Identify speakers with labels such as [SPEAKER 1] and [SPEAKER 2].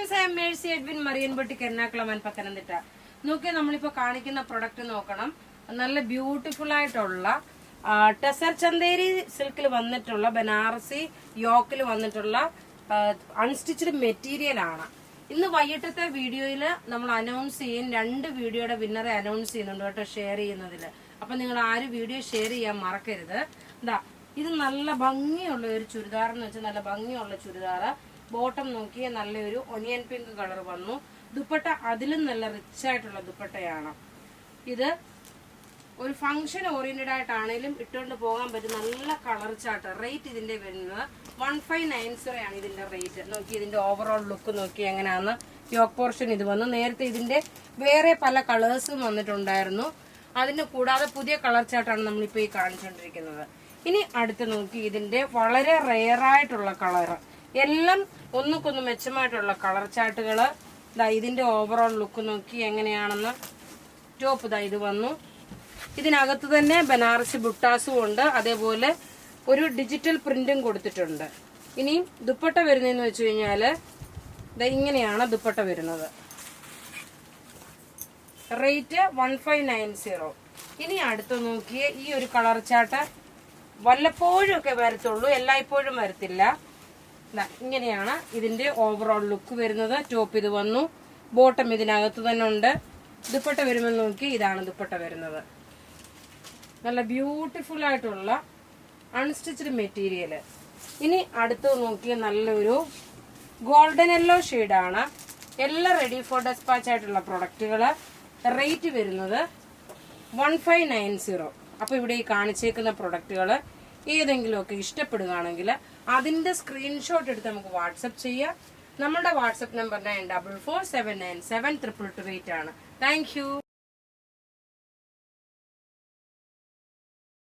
[SPEAKER 1] Friends, I M Mercy Edwin, marine boutique, Ernakulam and Pathanamthitta. നോക്കിയാൽ നമ്മളിപ്പോൾ കാണിക്കുന്ന പ്രൊഡക്റ്റ് നോക്കണം. നല്ല ബ്യൂട്ടിഫുൾ ആയിട്ടുള്ള ടെസർ ചന്തേരി സിൽക്കിൽ വന്നിട്ടുള്ള ബനാറസി യോക്കിൽ വന്നിട്ടുള്ള അൺസ്റ്റിച്ച്ഡ് മെറ്റീരിയൽ ആണ്. ഇന്ന് വൈകിട്ടത്തെ വീഡിയോയിൽ നമ്മൾ അനൗൺസ് ചെയ്യും. 2 വീഡിയോയുടെ വിന്നറെ അനൗൺസ് ചെയ്യുന്നുണ്ട് കേട്ടോ, ഷെയർ ചെയ്യുന്നതിൽ. അപ്പൊ നിങ്ങൾ ആരും വീഡിയോ ഷെയർ ചെയ്യാൻ മറക്കരുത്. എന്താ ഇത് നല്ല ഭംഗിയുള്ള ഒരു ചുരിദാർ എന്ന് വെച്ചാൽ നല്ല ഭംഗിയുള്ള ചുരിദാർ. ബോട്ടം നോക്കിയ നല്ലൊരു ഒനിയൻ പിങ്ക് കളർ വന്നു. ദുപ്പട്ട അതിലും നല്ല റിച്ച് ആയിട്ടുള്ള ദുപ്പട്ടയാണ്. ഇത് ഒരു ഫംഗ്ഷൻ ഓറിയന്റഡ് ആയിട്ടാണേലും ഇട്ടുകൊണ്ട് പോകാൻ പറ്റും. നല്ല കളർ ചാർട്ട്. റേറ്റ് ഇതിന്റെ വരുന്നത് 1590 ആണ് ഇതിന്റെ റേറ്റ്. നോക്കി ഇതിന്റെ ഓവറോൾ ലുക്ക് നോക്കി എങ്ങനെയാന്ന്. യോക്ക് പോർഷൻ ഇത് വന്നു. നേരത്തെ ഇതിന്റെ വേറെ പല കളേഴ്സും വന്നിട്ടുണ്ടായിരുന്നു. അതിന് കൂടാതെ പുതിയ കളർ ചാർട്ടാണ് നമ്മളിപ്പോൾ ഈ കാണിച്ചുകൊണ്ടിരിക്കുന്നത്. ഇനി അടുത്ത് നോക്കി ഇതിന്റെ വളരെ റെയർ ആയിട്ടുള്ള കളർ. എല്ലാം ഒന്നുക്കൊന്ന് മെച്ചമായിട്ടുള്ള കളർ ചാർട്ടുകള്. ഇതിന്റെ ഓവറോൾ ലുക്ക് നോക്കി എങ്ങനെയാണെന്ന്. ടോപ്പ് ഇത് വന്നു. ഇതിനകത്ത് തന്നെ ബനാറസി ബുട്ടാസും ഉണ്ട്. അതേപോലെ ഒരു ഡിജിറ്റൽ പ്രിന്റും കൊടുത്തിട്ടുണ്ട്. ഇനിയും ദുപ്പട്ട വരുന്നതെന്ന് വെച്ച് കഴിഞ്ഞാല് ഇങ്ങനെയാണ് ദുപ്പട്ട വരുന്നത്. റേറ്റ് 1590. ഇനി അടുത്ത് നോക്കിയ ഈ ഒരു കളർ ചാർട്ട് വല്ലപ്പോഴും ഒക്കെ വരത്തുള്ളൂ, എല്ലായ്പ്പോഴും വരത്തില്ല. ഇങ്ങനെയാണ് ഇതിന്റെ ഓവറോൾ ലുക്ക് വരുന്നത്. ടോപ്പ് ഇത് വന്നു. ബോട്ടം ഇതിനകത്ത് തന്നെ ഉണ്ട്. ദുപ്പട്ട വരുമ്പോൾ നോക്കി ഇതാണ് ദുപ്പട്ട വരുന്നത്. നല്ല ബ്യൂട്ടിഫുൾ ആയിട്ടുള്ള അൺസ്റ്റിച്ച്ഡ് മെറ്റീരിയൽ. ഇനി അടുത്ത് നോക്കിയ നല്ലൊരു ഗോൾഡൻ യെല്ലോ ഷെയ്ഡാണ്. എല്ലാം റെഡി ഫോർ ഡെസ്പാച്ച് ആയിട്ടുള്ള പ്രൊഡക്റ്റുകള്. റേറ്റ് വരുന്നത് 1590. അപ്പൊ ഇവിടെ ഈ കാണിച്ചേക്കുന്ന പ്രൊഡക്റ്റുകൾ ഏതെങ്കിലുമൊക്കെ ഇഷ്ടപ്പെടുകയാണെങ്കിൽ അതിന്റെ സ്ക്രീൻഷോട്ട് എടുത്ത് നമുക്ക് വാട്സപ്പ് ചെയ്യാം. നമ്മുടെ വാട്സപ്പ് നമ്പർ 9447972228 ആണ്. Thank you.